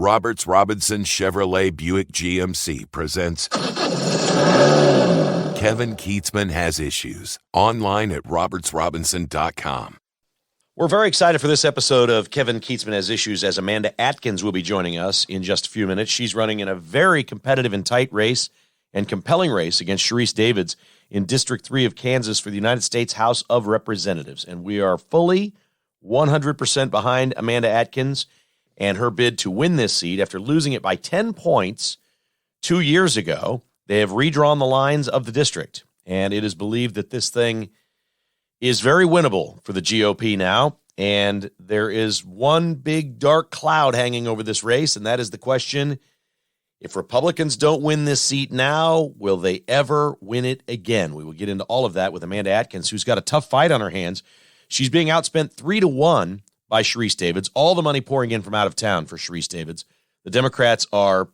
Roberts Robinson Chevrolet Buick GMC presents Kevin Keatsman Has Issues, online at robertsrobinson.com. We're very excited for this episode of Kevin Keatsman Has Issues, as Amanda Adkins will be joining us in just a few minutes. She's running in a very competitive and tight race and compelling race against Sharice Davids in District 3 of Kansas for the United States House of Representatives. And we are fully 100% behind Amanda Adkins and her bid to win this seat after losing it by 10 points 2 years ago. They have redrawn the lines of the district, and it is believed that this thing is very winnable for the GOP now. And there is one big dark cloud hanging over this race, and that is the question: if Republicans don't win this seat now, will they ever win it again? We will get into all of that with Amanda Adkins, who's got a tough fight on her hands. She's being outspent 3-1 by Sharice Davids. All the money pouring in from out of town for Sharice Davids. The Democrats are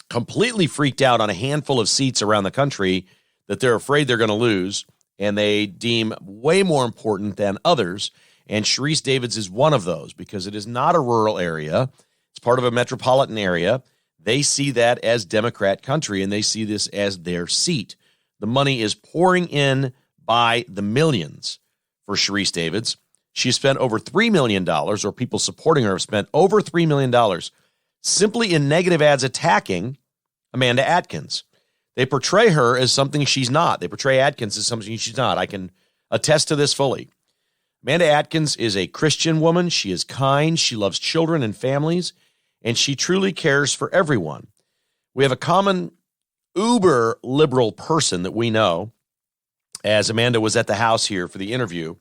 completely freaked out on a handful of seats around the country that they're afraid they're going to lose, and they deem way more important than others. And Sharice Davids is one of those because it is not a rural area. It's part of a metropolitan area. They see that as Democrat country, and they see this as their seat. The money is pouring in by the millions for Sharice Davids. She spent over $3 million, or people supporting her have spent over $3 million simply in negative ads attacking Amanda Adkins. They portray her as something she's not. They portray Adkins as something she's not. I can attest to this fully. Amanda Adkins is a Christian woman. She is kind. She loves children and families, and she truly cares for everyone. We have a common uber liberal person that we know, as Amanda was at the house here for the interview,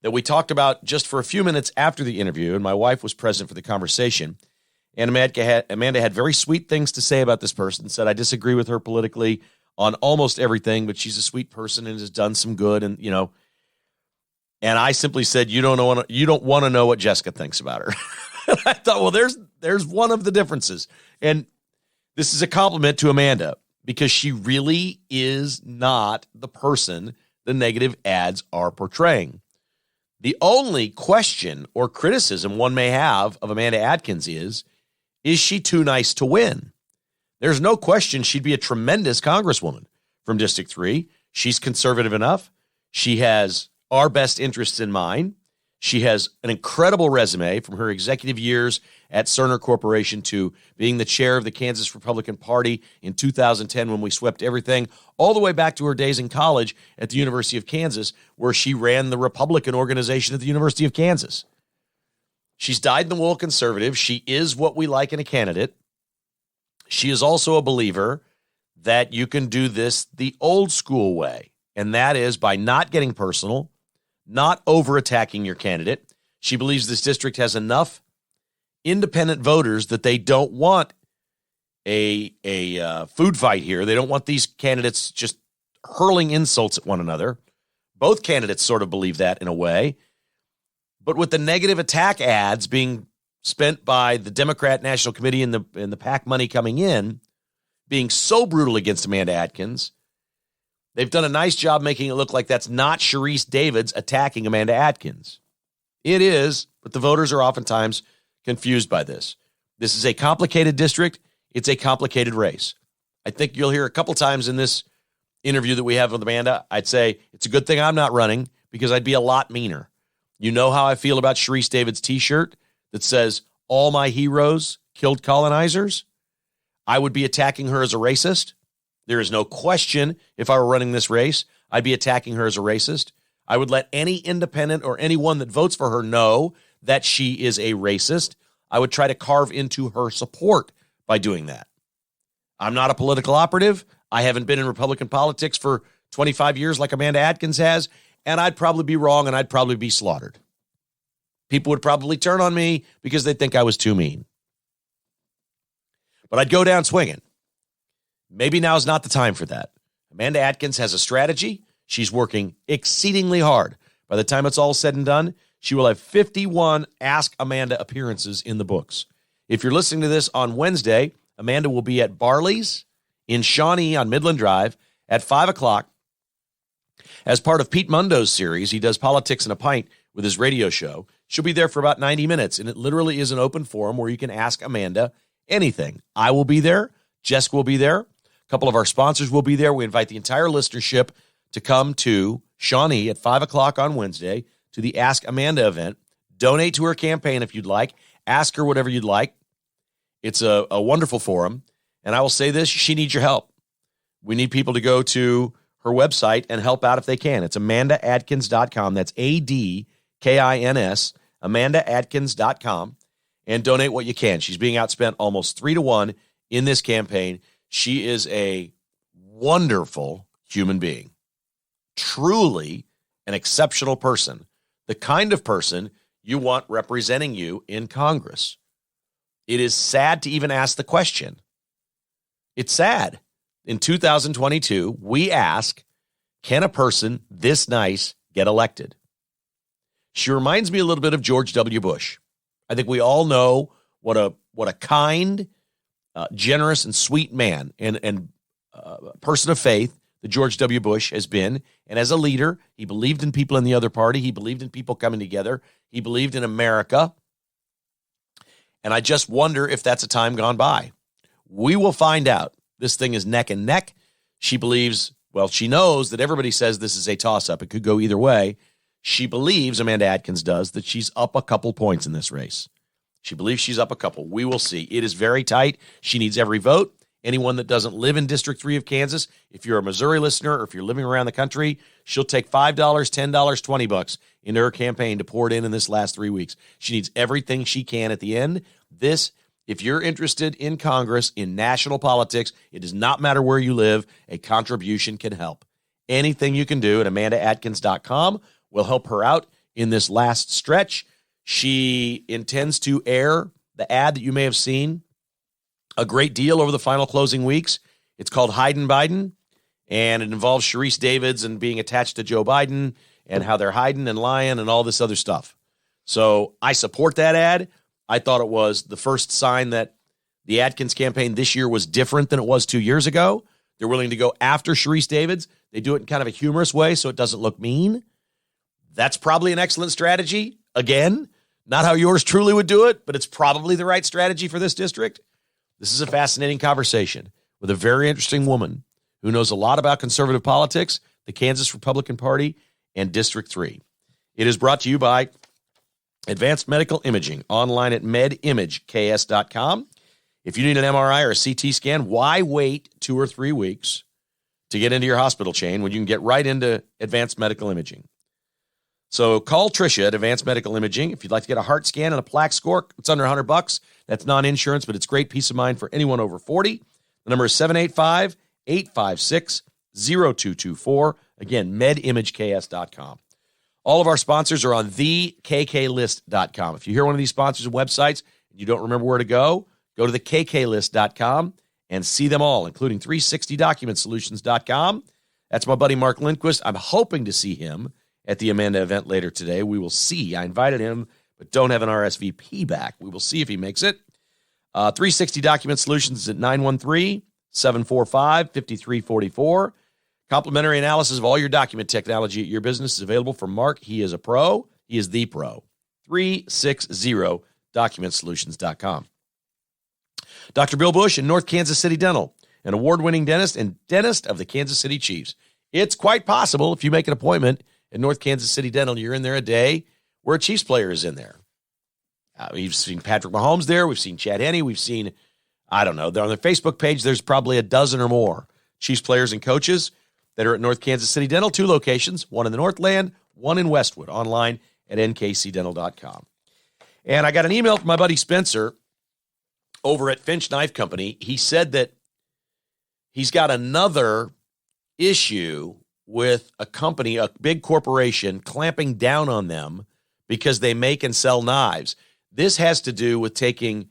that we talked about just for a few minutes after the interview, and my wife was present for the conversation. And Amanda had very sweet things to say about this person, said, I disagree with her politically on almost everything, but she's a sweet person and has done some good. And, you know, and I simply said, you don't want to know what Jessica thinks about her. I thought, well, there's one of the differences. And this is a compliment to Amanda because she really is not the person the negative ads are portraying. The only question or criticism one may have of Amanda Adkins is she too nice to win? There's no question she'd be a tremendous congresswoman from District 3. She's conservative enough. She has our best interests in mind. She has an incredible resume from her executive years at Cerner Corporation to being the chair of the Kansas Republican Party in 2010 when we swept everything, all the way back to her days in college at the University of Kansas, where she ran the Republican organization at the University of Kansas. She's dyed-in-the-wool conservative. She is what we like in a candidate. She is also a believer that you can do this the old school way, and that is by not getting personal, not over-attacking your candidate. She believes this district has enough independent voters that they don't want a food fight here. They don't want these candidates just hurling insults at one another. Both candidates sort of believe that in a way. But with the negative attack ads being spent by the Democrat National Committee and the PAC money coming in, being so brutal against Amanda Adkins, they've done a nice job making it look like that's not Sharice Davids attacking Amanda Adkins. It is, but the voters are oftentimes confused by this. This is a complicated district. It's a complicated race. I think you'll hear a couple times in this interview that we have with Amanda, I'd say it's a good thing I'm not running because I'd be a lot meaner. You know how I feel about Sharice Davids' t-shirt that says, all my heroes killed colonizers? I would be attacking her as a racist. There is no question if I were running this race, I'd be attacking her as a racist. I would let any independent or anyone that votes for her know that she is a racist. I would try to carve into her support by doing that. I'm not a political operative. I haven't been in Republican politics for 25 years like Amanda Adkins has, and I'd probably be wrong and I'd probably be slaughtered. People would probably turn on me because they think I was too mean. But I'd go down swinging. Maybe now's not the time for that. Amanda Adkins has a strategy. She's working exceedingly hard. By the time it's all said and done, she will have 51 Ask Amanda appearances in the books. If you're listening to this on Wednesday, Amanda will be at Barley's in Shawnee on Midland Drive at 5 o'clock as part of Pete Mundo's series. He does Politics in a Pint with his radio show. She'll be there for about 90 minutes, and it literally is an open forum where you can ask Amanda anything. I will be there. Jessica will be there. A couple of our sponsors will be there. We invite the entire listenership to come to Shawnee at 5 o'clock on Wednesday to the Ask Amanda event. Donate to her campaign if you'd like. Ask her whatever you'd like. It's a wonderful forum. And I will say this, she needs your help. We need people to go to her website and help out if they can. It's AmandaAdkins.com. That's ADKINS, AmandaAdkins.com. And donate what you can. She's being outspent almost 3-1 in this campaign. She is a wonderful human being. Truly an exceptional person. The kind of person you want representing you in Congress. It is sad to even ask the question. It's sad. In 2022, we ask, can a person this nice get elected? She reminds me a little bit of George W. Bush. I think we all know what a kind, generous, and sweet man and person of faith that George W. Bush has been. And as a leader, he believed in people in the other party. He believed in people coming together. He believed in America. And I just wonder if that's a time gone by. We will find out. This thing is neck and neck. She believes, well, she knows that everybody says this is a toss-up. It could go either way. She believes, Amanda Adkins does, that she's up a couple points in this race. She believes she's up a couple. We will see. It is very tight. She needs every vote. Anyone that doesn't live in District 3 of Kansas, if you're a Missouri listener or if you're living around the country, she'll take $5, $10, $20 into her campaign to pour it in this last 3 weeks. She needs everything she can at the end. If you're interested in Congress, in national politics, it does not matter where you live, a contribution can help. Anything you can do at AmandaAdkins.com will help her out in this last stretch. She intends to air the ad that you may have seen a great deal over the final closing weeks. It's called Hidin' Biden, and it involves Sharice Davids and being attached to Joe Biden and how they're hiding and lying and all this other stuff. So I support that ad. I thought it was the first sign that the Adkins campaign this year was different than it was 2 years ago. They're willing to go after Sharice Davids. They do it in kind of a humorous way so it doesn't look mean. That's probably an excellent strategy. Again, not how yours truly would do it, but it's probably the right strategy for this district. This is a fascinating conversation with a very interesting woman who knows a lot about conservative politics, the Kansas Republican Party, and District 3. It is brought to you by Advanced Medical Imaging, online at medimageks.com. If you need an MRI or a CT scan, why wait 2 or 3 weeks to get into your hospital chain when you can get right into Advanced Medical Imaging? So call Tricia at Advanced Medical Imaging. If you'd like to get a heart scan and a plaque score, it's under $100. That's non-insurance, but it's great peace of mind for anyone over 40. The number is 785-856-0224. Again, medimageks.com. All of our sponsors are on thekklist.com. If you hear one of these sponsors' websites and you don't remember where to go to the kklist.com and see them all, including 360documentsolutions.com. That's my buddy Mark Lindquist. I'm hoping to see him at the Amanda event later today. We will see. I invited him, but don't have an RSVP back. We will see if he makes it. 360 Document Solutions is at 913-745-5344. Complimentary analysis of all your document technology at your business is available from Mark. He is a pro. He is the pro. 360documentsolutions.com. Dr. Bill Bush in North Kansas City Dental, an award-winning dentist and dentist of the Kansas City Chiefs. It's quite possible if you make an appointment at North Kansas City Dental, you're in there a day where a Chiefs player is in there. We've seen Patrick Mahomes there. We've seen Chad Henne. We've seen, I don't know, on their Facebook page, there's probably a dozen or more Chiefs players and coaches that are at North Kansas City Dental, 2 locations, one in the Northland, one in Westwood, online at nkcdental.com. And I got an email from my buddy Spencer over at Finch Knife Company. He said that he's got another issue with a company, a big corporation, clamping down on them because they make and sell knives. This has to do with taking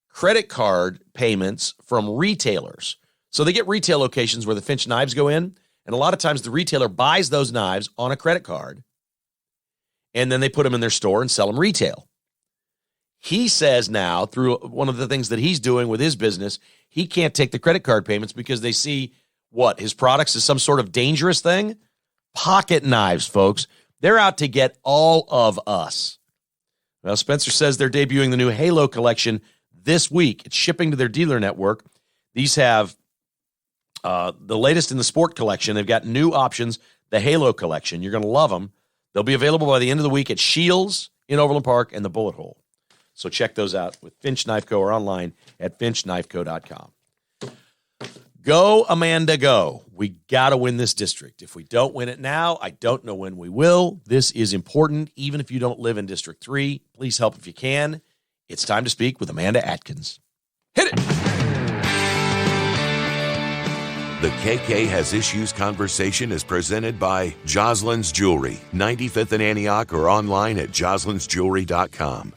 credit card payments from retailers. So they get retail locations where the Finch knives go in, and a lot of times the retailer buys those knives on a credit card, and then they put them in their store and sell them retail. He says now, through one of the things that he's doing with his business, he can't take the credit card payments because they see what? His products is some sort of dangerous thing? Pocket knives, folks. They're out to get all of us. Well, Spencer says they're debuting the new Halo collection this week. It's shipping to their dealer network. These have the latest in the sport collection. They've got new options, the Halo collection. You're going to love them. They'll be available by the end of the week at Shields in Overland Park and the Bullet Hole. So check those out with Finch Knife Co. or online at finchknifeco.com. Go, Amanda, go. We got to win this district. If we don't win it now, I don't know when we will. This is important. Even if you don't live in District 3, please help if you can. It's time to speak with Amanda Adkins. Hit it! The KK Has Issues conversation is presented by Jocelyn's Jewelry, 95th and Antioch, or online at jocelynsjewelry.com.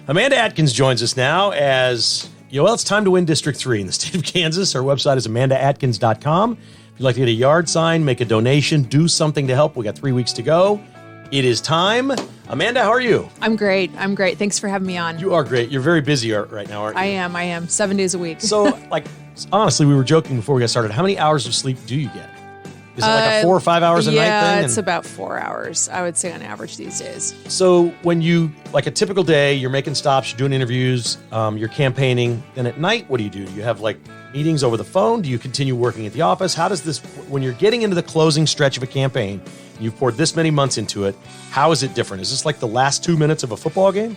Amanda Adkins joins us now as, it's time to win District 3 in the state of Kansas. Our website is amandaadkins.com. If you'd like to get a yard sign, make a donation, do something to help, we got 3 weeks to go. It is time. Amanda, how are you? I'm great. Thanks for having me on. You are great. You're very busy right now, aren't you? I am. 7 days a week. So, honestly, we were joking before we got started. How many hours of sleep do you get? Is it like a 4 or 5 hours a night thing? Yeah, it's about 4 hours, I would say, on average these days. So when you, like a typical day, you're making stops, you're doing interviews, you're campaigning, then at night, what do? Do you have meetings over the phone? Do you continue working at the office? How does this, when you're getting into the closing stretch of a campaign, you've poured this many months into it, how is it different? Is this like the last 2 minutes of a football game?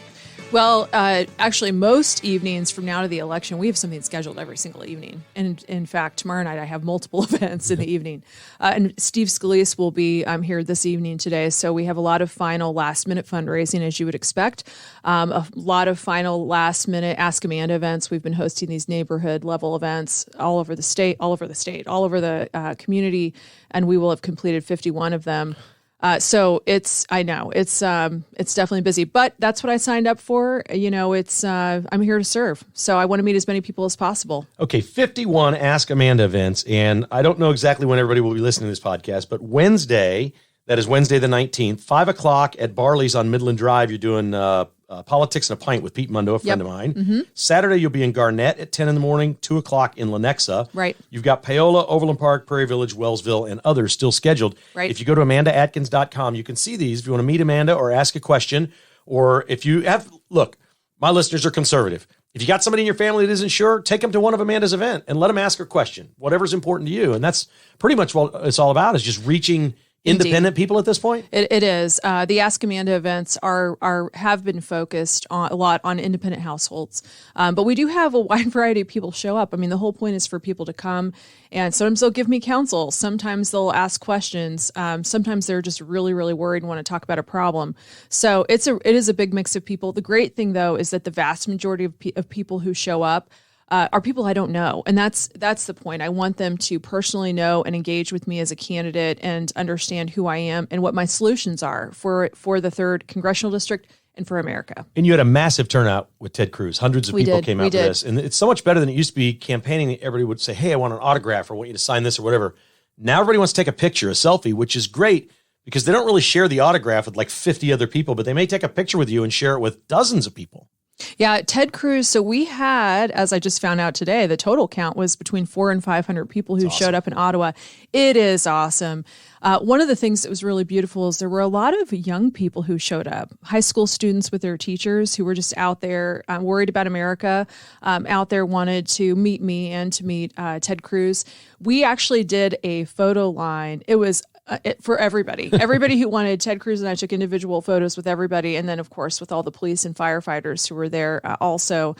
Well, actually, most evenings from now to the election, we have something scheduled every single evening. And in fact, tomorrow night, I have multiple events in the evening. And Steve Scalise will be here this evening today. So we have a lot of final last-minute fundraising, as you would expect. A lot of final last-minute Ask Amanda events. We've been hosting these neighborhood-level events all over the state, all over the community, and we will have completed 51 of them. So it's definitely busy, but that's what I signed up for. I'm here to serve. So I want to meet as many people as possible. Okay. 51 Ask Amanda events. And I don't know exactly when everybody will be listening to this podcast, but Wednesday, that is Wednesday the 19th, 5:00 at Barley's on Midland Drive. You're doing, Politics and a Pint with Pete Mundo, a friend of mine. Mm-hmm. Saturday, you'll be in Garnett at 10 in the morning, 2:00 in Lenexa. Right. You've got Paola, Overland Park, Prairie Village, Wellsville, and others still scheduled. Right. If you go to amandaadkins.com, you can see these. If you want to meet Amanda or ask a question, or if you have, look, my listeners are conservative. If you got somebody in your family that isn't sure, take them to one of Amanda's event and let them ask her question, whatever's important to you. And that's pretty much what it's all about, is just reaching independent people at this point? It is. The Ask Amanda events have been focused a lot on independent households. But we do have a wide variety of people show up. I mean, the whole point is for people to come, and sometimes they'll give me counsel. Sometimes they'll ask questions. Sometimes they're just really, really worried and want to talk about a problem. So it is a big mix of people. The great thing, though, is that the vast majority of people who show up are people I don't know. And that's the point. I want them to personally know and engage with me as a candidate and understand who I am and what my solutions are for the 3rd Congressional District and for America. And you had a massive turnout with Ted Cruz. Hundreds of people came out to this. And it's so much better than it used to be campaigning. Everybody would say, hey, I want an autograph or I want you to sign this or whatever. Now everybody wants to take a picture, a selfie, which is great because they don't really share the autograph with like 50 other people, but they may take a picture with you and share it with dozens of people. Yeah, Ted Cruz. So we had, as I just found out today, the total count was between 400 and 500 people who showed up in Ottawa. It is awesome. One of the things that was really beautiful is there were a lot of young people who showed up, high school students with their teachers who were just out there worried about America, out there wanted to meet me and to meet Ted Cruz. We actually did a photo line. It was for everybody. Everybody who wanted. Ted Cruz and I took individual photos with everybody. And then, of course, with all the police and firefighters who were there also.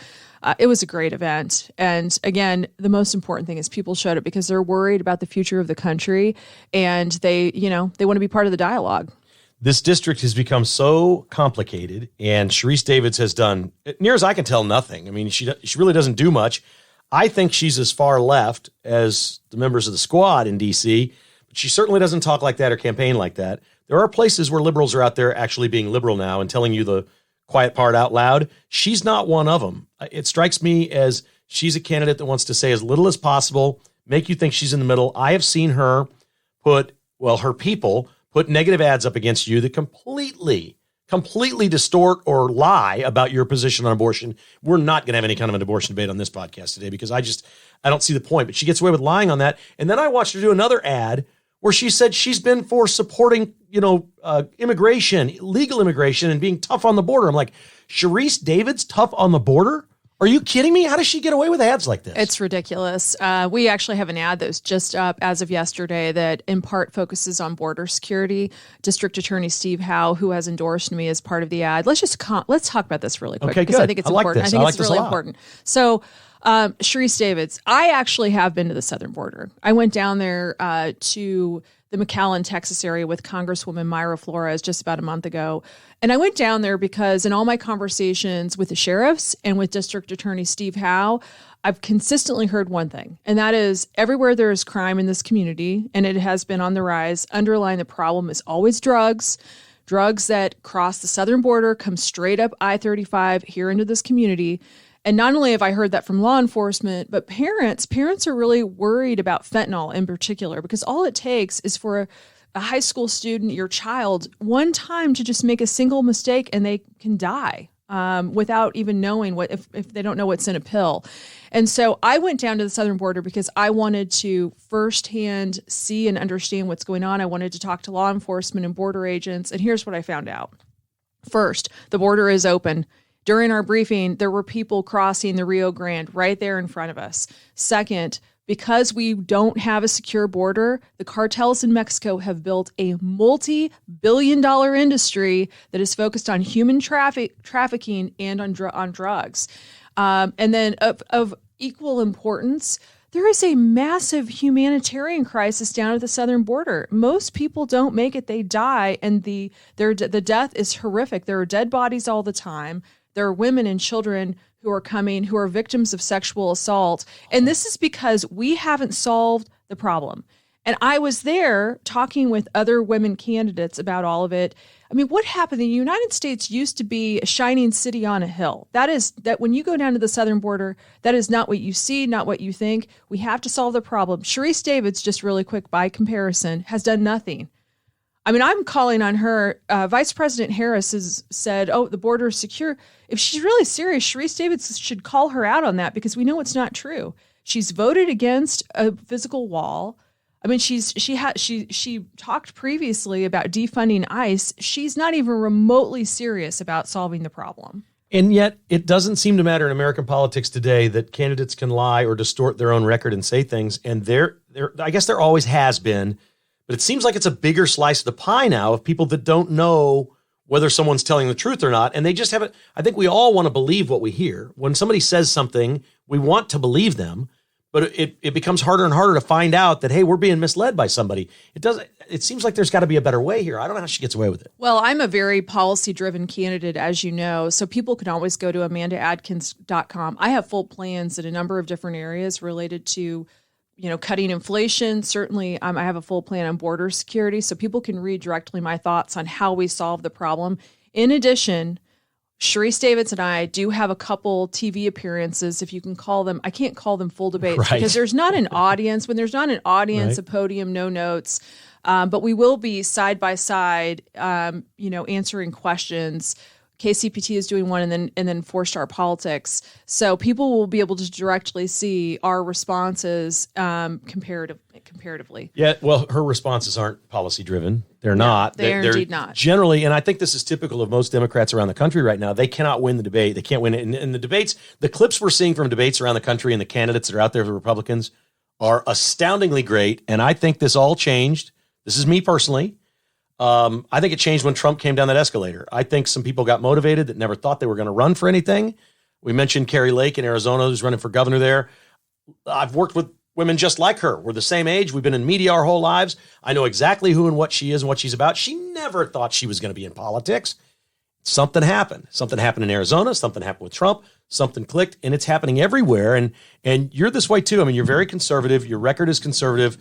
It was a great event. And again, the most important thing is people showed up because they're worried about the future of the country. And they want to be part of the dialogue. This district has become so complicated. And Sharice Davids has done, near as I can tell, nothing. I mean, she really doesn't do much. I think she's as far left as the members of the squad in D.C., but she certainly doesn't talk like that or campaign like that. There are places where liberals are out there actually being liberal now and telling you the quiet part out loud. She's not one of them. It strikes me as she's a candidate that wants to say as little as possible, make you think she's in the middle. I have seen her her people put negative ads up against you that completely distort or lie about your position on abortion. We're not going to have any kind of an abortion debate on this podcast today because I don't see the point. But she gets away with lying on that. And then I watched her do another ad where she said she's been for supporting, immigration, legal immigration, and being tough on the border. I'm like, Sharice Davids, tough on the border? Are you kidding me? How does she get away with ads like this? It's ridiculous. We actually have an ad that was just up as of yesterday that in part focuses on border security. District Attorney Steve Howe, who has endorsed me as part of the ad. Let's talk about this really quick because I think it's important. I think it's really important. So, Sharice Davids, I actually have been to the southern border. I went down there to the McAllen, Texas area with Congresswoman Myra Flores just about a month ago. And I went down there because in all my conversations with the sheriffs and with District Attorney Steve Howe, I've consistently heard one thing, and that is everywhere there is crime in this community, and it has been on the rise, underlying the problem is always drugs that cross the southern border, come straight up I-35 here into this community. And not only have I heard that from law enforcement, but parents are really worried about fentanyl in particular, because all it takes is for a high school student, your child, one time to just make a single mistake and they can die without even knowing if they don't know what's in a pill. And so I went down to the southern border because I wanted to firsthand see and understand what's going on. I wanted to talk to law enforcement and border agents. And here's what I found out. First, the border is open. During our briefing, there were people crossing the Rio Grande right there in front of us. Second, because we don't have a secure border, the cartels in Mexico have built a multi-billion-dollar industry that is focused on human trafficking and on drugs. And then of equal importance, there is a massive humanitarian crisis down at the southern border. Most people don't make it. They die, and the death is horrific. There are dead bodies all the time. There are women and children who are coming, who are victims of sexual assault. And this is because we haven't solved the problem. And I was there talking with other women candidates about all of it. I mean, what happened? The United States used to be a shining city on a hill. That when you go down to the southern border, that is not what you see, not what you think. We have to solve the problem. Sharice Davids, just really quick by comparison, has done nothing. I mean, I'm calling on her. Vice President Harris has said, the border is secure. If she's really serious, Sharice Davids should call her out on that because we know it's not true. She's voted against a physical wall. I mean, she talked previously about defunding ICE. She's not even remotely serious about solving the problem. And yet it doesn't seem to matter in American politics today that candidates can lie or distort their own record and say things. And I guess there always has been. But it seems like it's a bigger slice of the pie now of people that don't know whether someone's telling the truth or not. And they just haven't. I think we all want to believe what we hear. When somebody says something, we want to believe them. But it becomes harder and harder to find out that, hey, we're being misled by somebody. It seems like there's got to be a better way here. I don't know how she gets away with it. Well, I'm a very policy-driven candidate, as you know, so people can always go to amandaadkins.com. I have full plans in a number of different areas related to cutting inflation. Certainly, I have a full plan on border security, so people can read directly my thoughts on how we solve the problem. In addition, Sharice Davids and I do have a couple TV appearances, if you can call them. I can't call them full debates because there's not an audience. When there's not an audience, a podium, no notes. But we will be side by side, answering questions. KCPT is doing one, and then 4-Star Politics. So people will be able to directly see our responses comparatively. Yeah, well, her responses aren't policy driven. They're not. They're indeed not. Generally, and I think this is typical of most Democrats around the country right now, they cannot win the debate. They can't win it. And the debates, the clips we're seeing from debates around the country and the candidates that are out there for Republicans are astoundingly great. And I think this all changed. This is me personally. I think it changed when Trump came down that escalator. I think some people got motivated that never thought they were going to run for anything. We mentioned Carrie Lake in Arizona, who's running for governor there. I've worked with women just like her. We're the same age. We've been in media our whole lives. I know exactly who and what she is and what she's about. She never thought she was going to be in politics. Something happened. Something happened in Arizona. Something happened with Trump. Something clicked, and it's happening everywhere. And you're this way too. I mean, you're very conservative. Your record is conservative,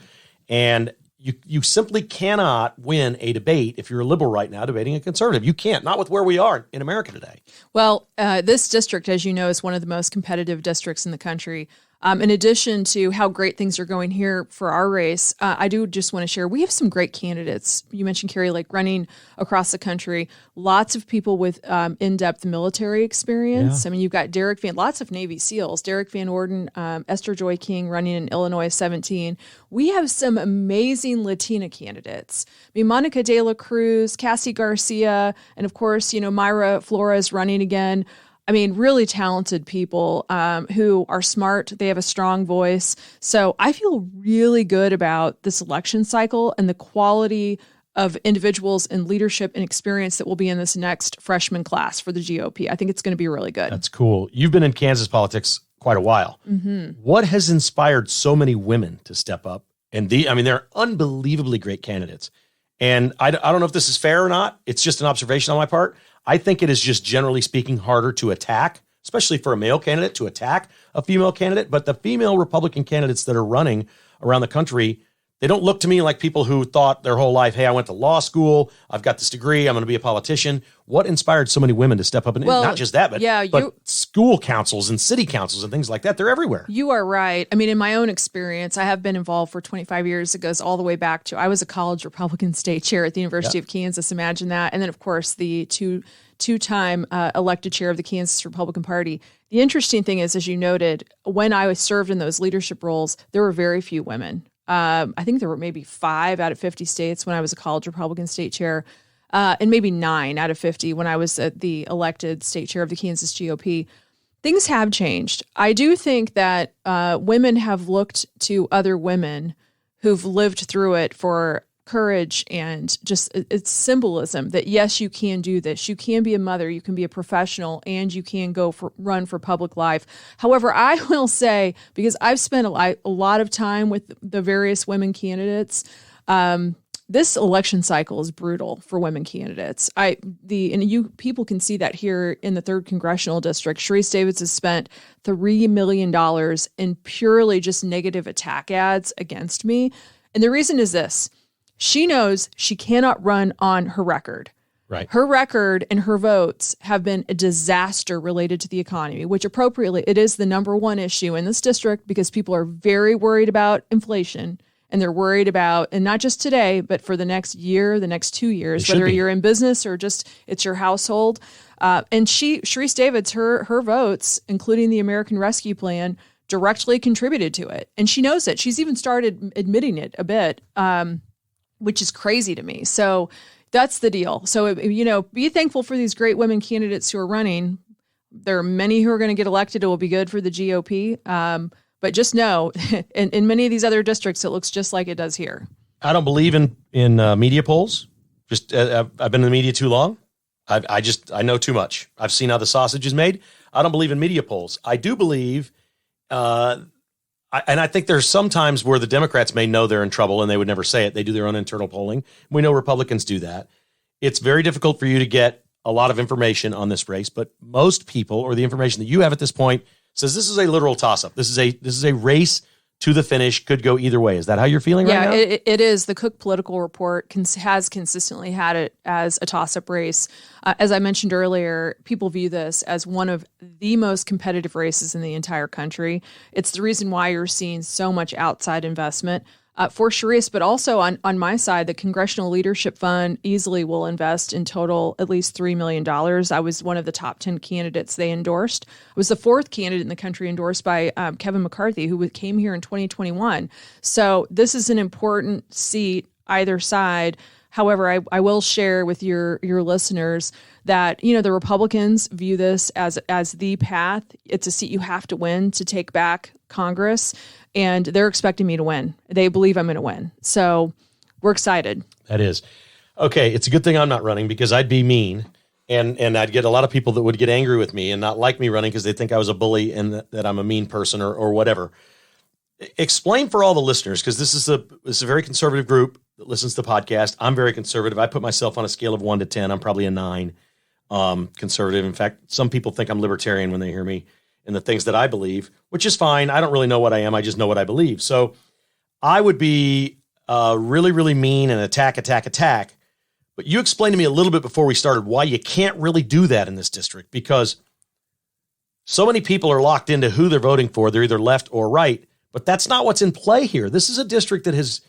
and you simply cannot win a debate if you're a liberal right now debating a conservative. You can't, not with where we are in America today. Well, this district, as you know, is one of the most competitive districts in the country. In addition to how great things are going here for our race, I do just want to share, we have some great candidates. You mentioned Carrie Lake running across the country. Lots of people with in-depth military experience. Yeah. I mean, you've got lots of Navy SEALs, Derek Van Orden, Esther Joy King running in Illinois 17. We have some amazing Latina candidates. I mean, Monica de la Cruz, Cassie Garcia, and of course, Mayra Flores running again. I mean, really talented people who are smart. They have a strong voice. So I feel really good about this election cycle and the quality of individuals and leadership and experience that will be in this next freshman class for the GOP. I think it's going to be really good. That's cool. You've been in Kansas politics quite a while. Mm-hmm. What has inspired so many women to step up? And they're unbelievably great candidates. And I don't know if this is fair or not. It's just an observation on my part. I think it is just generally speaking harder to attack, especially for a male candidate to attack a female candidate. But the female Republican candidates that are running around the country, they don't look to me like people who thought their whole life, hey, I went to law school, I've got this degree, I'm going to be a politician. What inspired so many women to step up? And not just that, but school councils and city councils and things like that. They're everywhere. You are right. I mean, in my own experience, I have been involved for 25 years. It goes all the way back to, I was a college Republican state chair at the University of Kansas. Imagine that. And then, of course, the two-time elected chair of the Kansas Republican Party. The interesting thing is, as you noted, when I was served in those leadership roles, there were very few women. I think there were maybe 5 out of 50 states when I was a college Republican state chair, and maybe 9 out of 50 when I was the elected state chair of the Kansas GOP. Things have changed. I do think that women have looked to other women who've lived through it for courage and just its symbolism that, yes, you can do this. You can be a mother, you can be a professional, and you can run for public life. However, I will say, because I've spent a lot of time with the various women candidates, this election cycle is brutal for women candidates. People can see that here in the 3rd Congressional District. Sharice Davids has spent $3 million in purely just negative attack ads against me. And the reason is this. She knows she cannot run on her record. Right. Her record and her votes have been a disaster related to the economy, which appropriately, it is the number one issue in this district because people are very worried about inflation. And they're worried about, and not just today, but for the next year, the next 2 years, whether you're in business or just it's your household. And Sharice Davids, her votes, including the American Rescue Plan, directly contributed to it. And she knows it. She's even started admitting it a bit, which is crazy to me. So that's the deal. So, be thankful for these great women candidates who are running. There are many who are going to get elected. It will be good for the GOP. But just know, in many of these other districts, it looks just like it does here. I don't believe in media polls. I've been in the media too long. I know too much. I've seen how the sausage is made. I don't believe in media polls. I do believe, and I think there's some times where the Democrats may know they're in trouble and they would never say it. They do their own internal polling. We know Republicans do that. It's very difficult for you to get a lot of information on this race, but most people, or the information that you have at this point, says this is a literal toss-up. This is a race to the finish, could go either way. Is that how you're feeling right now? Yeah, it is. The Cook Political Report has consistently had it as a toss-up race. As I mentioned earlier, people view this as one of the most competitive races in the entire country. It's the reason why you're seeing so much outside investment for Sharice, but also on my side, the Congressional Leadership Fund easily will invest in total at least $3 million. I was one of the top 10 candidates they endorsed. I was the 4th candidate in the country endorsed by Kevin McCarthy, who came here in 2021. So this is an important seat either side. However, I will share with your listeners that, the Republicans view this as the path. It's a seat you have to win to take back Congress, and they're expecting me to win. They believe I'm going to win. So we're excited. That is. Okay, it's a good thing I'm not running because I'd be mean, and I'd get a lot of people that would get angry with me and not like me running because they think I was a bully and that I'm a mean person or whatever. Explain for all the listeners, because this is a very conservative group that listens to the podcast. I'm very conservative. I put myself on a scale of 1 to 10. I'm probably a 9 conservative. In fact, some people think I'm libertarian when they hear me and the things that I believe, which is fine. I don't really know what I am. I just know what I believe. So I would be really, really mean and attack. But you explained to me a little bit before we started why you can't really do that in this district, because So many people are locked into who they're voting for. They're either left or right, but that's not what's in play here. This is a district that has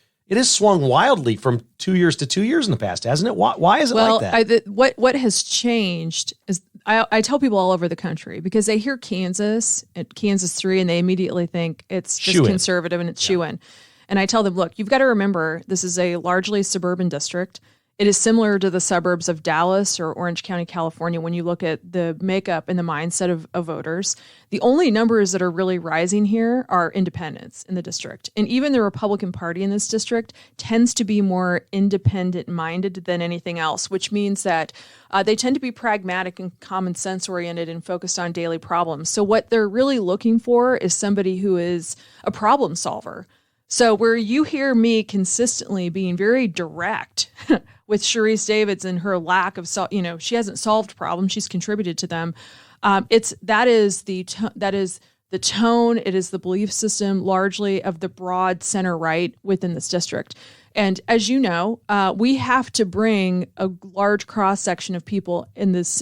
swung wildly from 2 years to 2 years in the past, hasn't it? Why is it like that? What has changed is I tell people all over the country because they hear Kansas at Kansas 3 and they immediately think it's just conservative and it's shoo-in. And I tell them, look, you've got to remember this is a largely suburban district. It is similar to the suburbs of Dallas or Orange County, California, when you look at the makeup and the mindset of voters. The only numbers that are really rising here are independents in the district. And even the Republican Party in this district tends to be more independent-minded than anything else, which means that they tend to be pragmatic and common sense-oriented and focused on daily problems. So what they're really looking for is somebody who is a problem solver. So where you hear me consistently being very direct with Sharice Davids and her lack of, she hasn't solved problems, she's contributed to them. That is the tone. It is the belief system largely of the broad center right within this district. And as you know, we have to bring a large cross section of people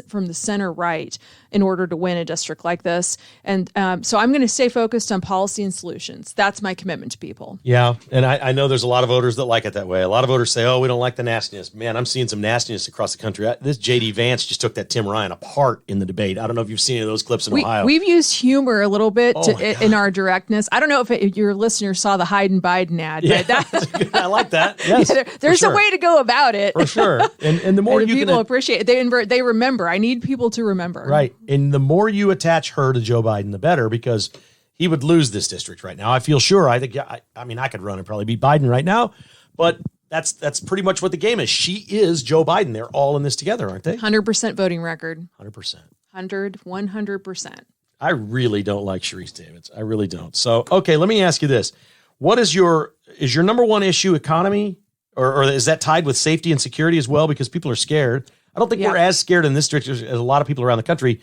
from the center right in order to win a district like this. And so I'm going to stay focused on policy and solutions. That's my commitment to people. Yeah. And I know there's a lot of voters that like it that way. A lot of voters say, oh, we don't like the nastiness. Man, I'm seeing some nastiness across the country. This J.D. Vance just took that Tim Ryan apart in the debate. I don't know if you've seen any of those clips in Ohio. We've used humor a little bit in our directness. I don't know if your listeners saw the Hayden Biden ad. Yeah, but I like that. Yes, there's a way to go about it. For sure. And the more and people appreciate it, they remember. I need people to remember. Right. And the more you attach her to Joe Biden, the better, because he would lose this district right now. I feel sure. I think, I could run and probably beat Biden right now, but that's pretty much what the game is. She is Joe Biden. They're all in this together, aren't they? 100% voting record. 100%. 100%. I really don't like Sharice Davids. I really don't. So, okay, let me ask you this. What is your number one issue economy, or is that tied with safety and security as well? Because people are scared. I don't think we're as scared in this district as a lot of people around the country.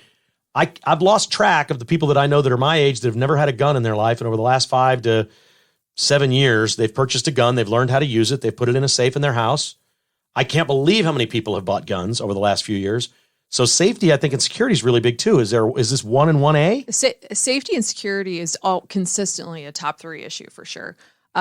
I've lost track of the people that I know that are my age that have never had a gun in their life. And over the last 5 to 7 years, they've purchased a gun. They've learned how to use it. They've put it in a safe in their house. I can't believe how many people have bought guns over the last few years. So safety, I think, and security is really big too. Is this 1 and 1A? Safety and security is all consistently a top 3 issue for sure.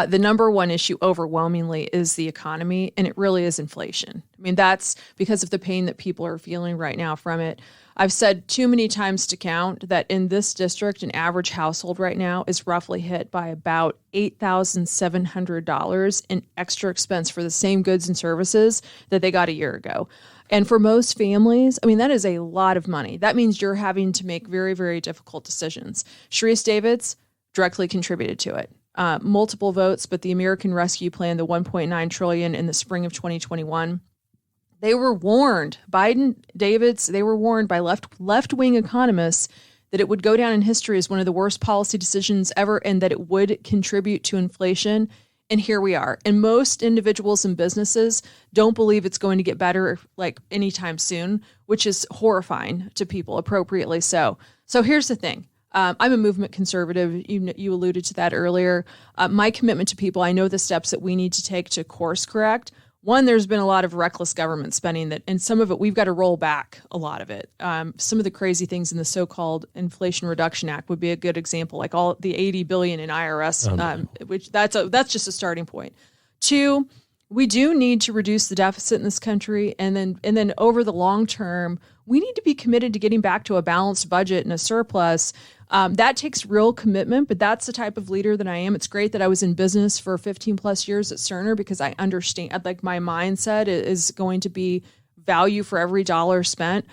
The number one issue overwhelmingly is the economy, and it really is inflation. I mean, that's because of the pain that people are feeling right now from it. I've said too many times to count that in this district, an average household right now is roughly hit by about $8,700 in extra expense for the same goods and services that they got a year ago. And for most families, I mean, that is a lot of money. That means you're having to make very, very difficult decisions. Sharice Davids directly contributed to it. Multiple votes, but the American Rescue Plan, the $1.9 trillion in the spring of 2021, they were warned, Davids, they were warned by left-wing economists that it would go down in history as one of the worst policy decisions ever and that it would contribute to inflation. And here we are. And most individuals and businesses don't believe it's going to get better like anytime soon, which is horrifying to people, appropriately so. So here's the thing. I'm a movement conservative. You alluded to that earlier. My commitment to people, I know the steps that we need to take to course correct. One, there's been a lot of reckless government spending and some of it, we've got to roll back a lot of it. Some of the crazy things in the so-called Inflation Reduction Act would be a good example, like all the $80 billion in IRS, which that's just a starting point. 2, we do need to reduce the deficit in this country. And then over the long term, we need to be committed to getting back to a balanced budget and a surplus. That takes real commitment, but that's the type of leader that I am. It's great that I was in business for 15 plus years at Cerner because I understand, like, my mindset is going to be value for every dollar spent.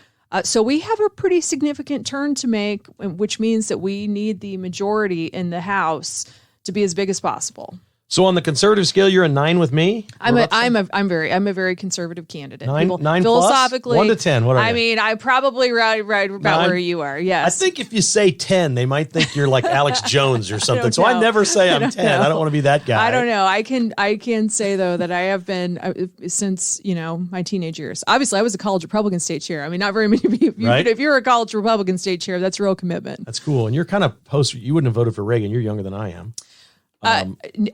So we have a pretty significant turn to make, which means that we need the majority in the House to be as big as possible. So on the conservative scale, you're a 9 with me. I'm a very conservative candidate. 9 philosophically, plus? 1 to 10. What are you? I mean, I'm probably right about where you are. Yes. I think if you say 10, they might think you're like Alex Jones or something. So I never say I'm 10. I don't want to be that guy. I don't know. I can say though that I have been since my teenage years. Obviously, I was a college Republican state chair. I mean, not very many people. Right? If you're a college Republican state chair, that's real commitment. That's cool. And you're kind of you wouldn't have voted for Reagan. You're younger than I am.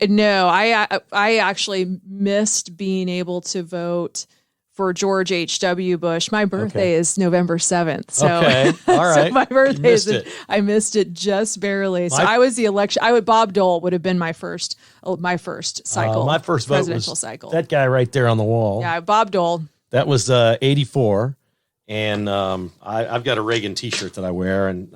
No, I actually missed being able to vote for George H.W. Bush. My birthday is November 7th. So, okay. All right. So my birthday I missed it just barely. So I was the election. Bob Dole would have been my first cycle. My first vote presidential was cycle. that guy right there on the wall. Yeah, Bob Dole. That was 84. And I've got a Reagan T-shirt that I wear, and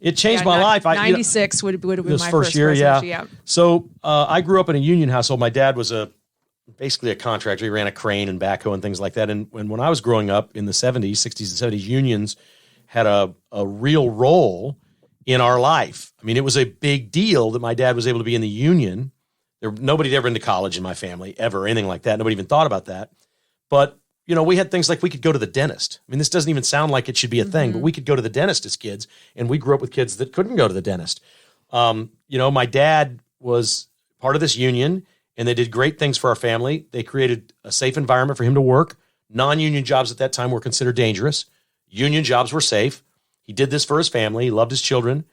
it changed my life. 96 would have been my first year, yeah. So I grew up in a union household. My dad was basically a contractor. He ran a crane and backhoe and things like that. And when I was growing up in the 70s, 60s, and 70s, unions had a real role in our life. I mean, it was a big deal that my dad was able to be in the union. Nobody had ever been to college in my family, ever, anything like that. Nobody even thought about that. But we had things like we could go to the dentist. I mean, this doesn't even sound like it should be a thing, but we could go to the dentist as kids, and we grew up with kids that couldn't go to the dentist. My dad was part of this union, and they did great things for our family. They created a safe environment for him to work. Non-union jobs at that time were considered dangerous. Union jobs were safe. He did this for his family. He loved his children.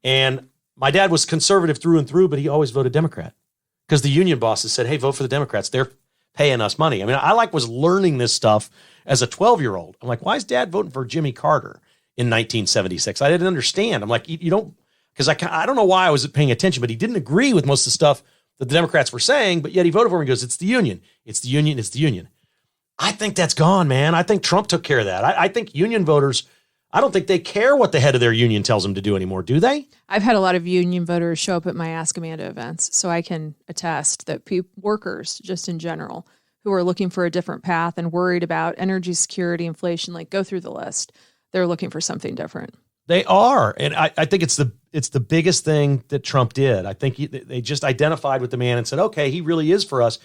And my dad was conservative through and through, but he always voted Democrat because the union bosses said, hey, vote for the Democrats. They're paying us money. I mean, I was learning this stuff as a 12-year-old. I'm like, why is dad voting for Jimmy Carter in 1976? I didn't understand. I'm like, you don't, because I don't know why I was paying attention, but he didn't agree with most of the stuff that the Democrats were saying, but yet he voted for him and goes, it's the union. It's the union. It's the union. I think that's gone, man. I think Trump took care of that. I think union voters, I don't think they care what the head of their union tells them to do anymore, do they? I've had a lot of union voters show up at my Ask Amanda events, so I can attest that workers, just in general, who are looking for a different path and worried about energy security, inflation, like go through the list. They're looking for something different. They are. And I think it's the biggest thing that Trump did. I think they just identified with the man and said, okay, he really is for us.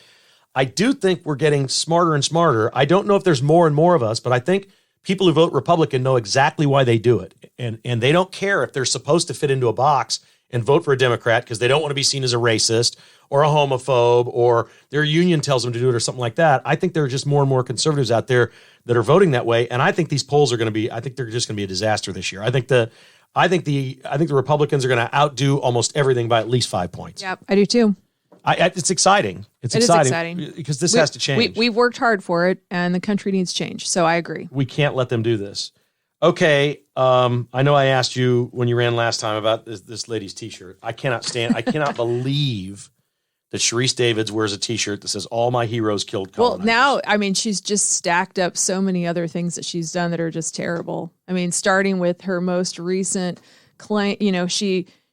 I do think we're getting smarter and smarter. I don't know if there's more and more of us, but I think people who vote Republican know exactly why they do it. And they don't care if they're supposed to fit into a box and vote for a Democrat because they don't want to be seen as a racist or a homophobe or their union tells them to do it or something like that. I think there are just more and more conservatives out there that are voting that way. And I think these polls are going to be, I think they're just going to be a disaster this year. I think the Republicans are going to outdo almost everything by at least 5 points. Yep, I do too. It's exciting. It is exciting because this has to change. We've worked hard for it, and the country needs change. So I agree. We can't let them do this. Okay, I know I asked you when you ran last time about this lady's T-shirt. I cannot believe that Sharice Davids wears a T-shirt that says "All my heroes killed colonizers." Well, now, she's just stacked up so many other things that she's done that are just terrible. I mean, starting with her most recent claim,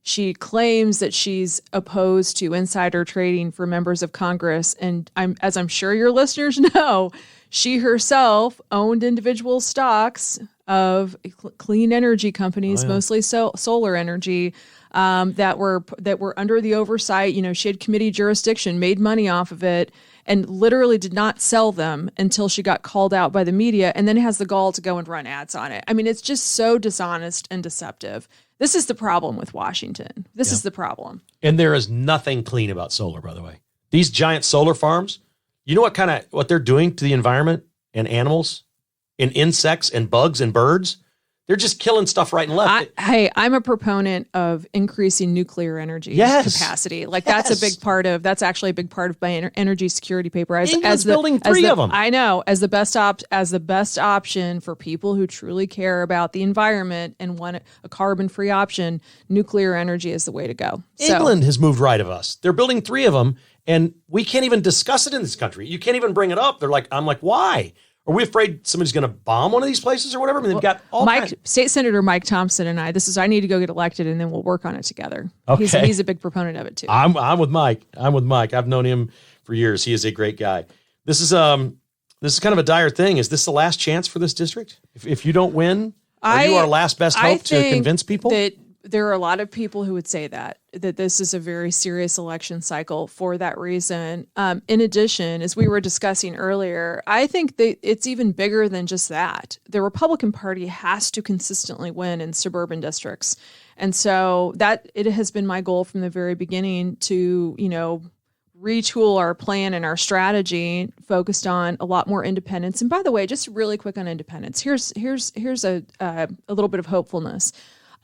she claims that she's opposed to insider trading for members of Congress. And as I'm sure your listeners know, she herself owned individual stocks of clean energy companies, mostly solar energy, that were under the oversight. She had committee jurisdiction, made money off of it, and literally did not sell them until she got called out by the media, and then has the gall to go and run ads on it. I mean, it's just so dishonest and deceptive. This is the problem with Washington. This is the problem. And there is nothing clean about solar, by the way. These giant solar farms, you know what they're doing to the environment and animals and insects and bugs and birds? They're just killing stuff right and left. I'm a proponent of increasing nuclear energy capacity. That's actually a big part of my energy security paper. As building three of them. I know, as the best option for people who truly care about the environment and want a carbon-free option, nuclear energy is the way to go. England has moved right of us. They're building three of them, and we can't even discuss it in this country. You can't even bring it up. I'm like, why? Are we afraid somebody's going to bomb one of these places or whatever? I mean, they've got all State Senator Mike Thompson and I need to go get elected, and then we'll work on it together. Okay. He's a big proponent of it too. I'm with Mike. I've known him for years. He is a great guy. This is kind of a dire thing. Is this the last chance for this district? If you don't win, are you our last best hope to convince people? That there are a lot of people who would say that this is a very serious election cycle for that reason. In addition, as we were discussing earlier, I think that it's even bigger than just that. The Republican Party has to consistently win in suburban districts. And so that it has been my goal from the very beginning to, retool our plan and our strategy focused on a lot more independence. And by the way, just really quick on independence, here's a little bit of hopefulness.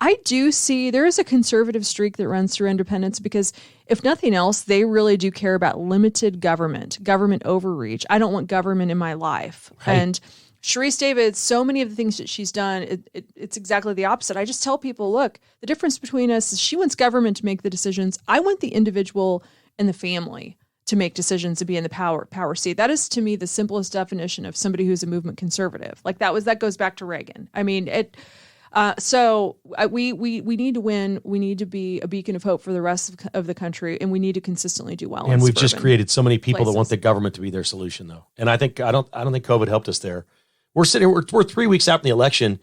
I do see there is a conservative streak that runs through independents because if nothing else, they really do care about limited government overreach. I don't want government in my life. Right. And Sharice Davids, so many of the things that she's done, it's exactly the opposite. I just tell people, look, the difference between us is she wants government to make the decisions. I want the individual and the family to make decisions, to be in the power seat. That is, to me, the simplest definition of somebody who's a movement conservative. Like that goes back to Reagan. I mean, we need to win. We need to be a beacon of hope for the rest of the country, and we need to consistently do well. And we've just created so many people that want the government to be their solution, though. And I don't think COVID helped us there. We're 3 weeks out from the election,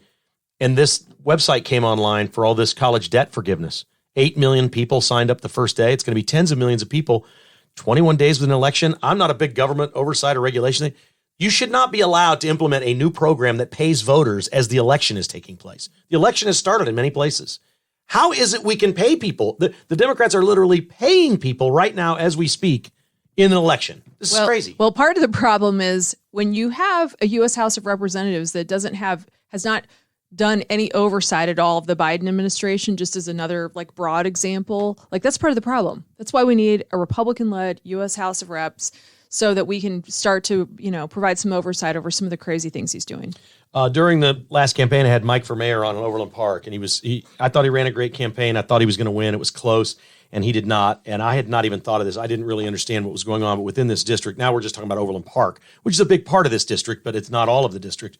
and this website came online for all this college debt forgiveness. 8 million people signed up the first day. It's going to be tens of millions of people. 21 days with an election. I'm not a big government oversight or regulation thing. You should not be allowed to implement a new program that pays voters as the election is taking place. The election has started in many places. How is it we can pay people? The Democrats are literally paying people right now as we speak in an election. This is crazy. Well, part of the problem is when you have a U.S. House of Representatives that has not done any oversight at all of the Biden administration, just as another broad example, that's part of the problem. That's why we need a Republican-led U.S. House of Reps so that we can start to, provide some oversight over some of the crazy things he's doing. During the last campaign, I had Mike for mayor on in Overland Park, and I thought he ran a great campaign. I thought he was going to win. It was close, and he did not. And I had not even thought of this. I didn't really understand what was going on, but within this district, now we're just talking about Overland Park, which is a big part of this district, but it's not all of the district.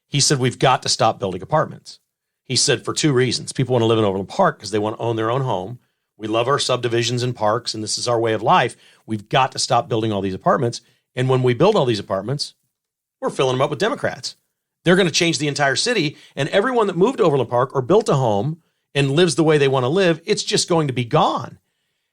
He said, we've got to stop building apartments. He said for two reasons. People want to live in Overland Park because they want to own their own home. We love our subdivisions and parks, and this is our way of life. We've got to stop building all these apartments. And when we build all these apartments, we're filling them up with Democrats. They're going to change the entire city, and everyone that moved to Overland Park or built a home and lives the way they want to live, it's just going to be gone.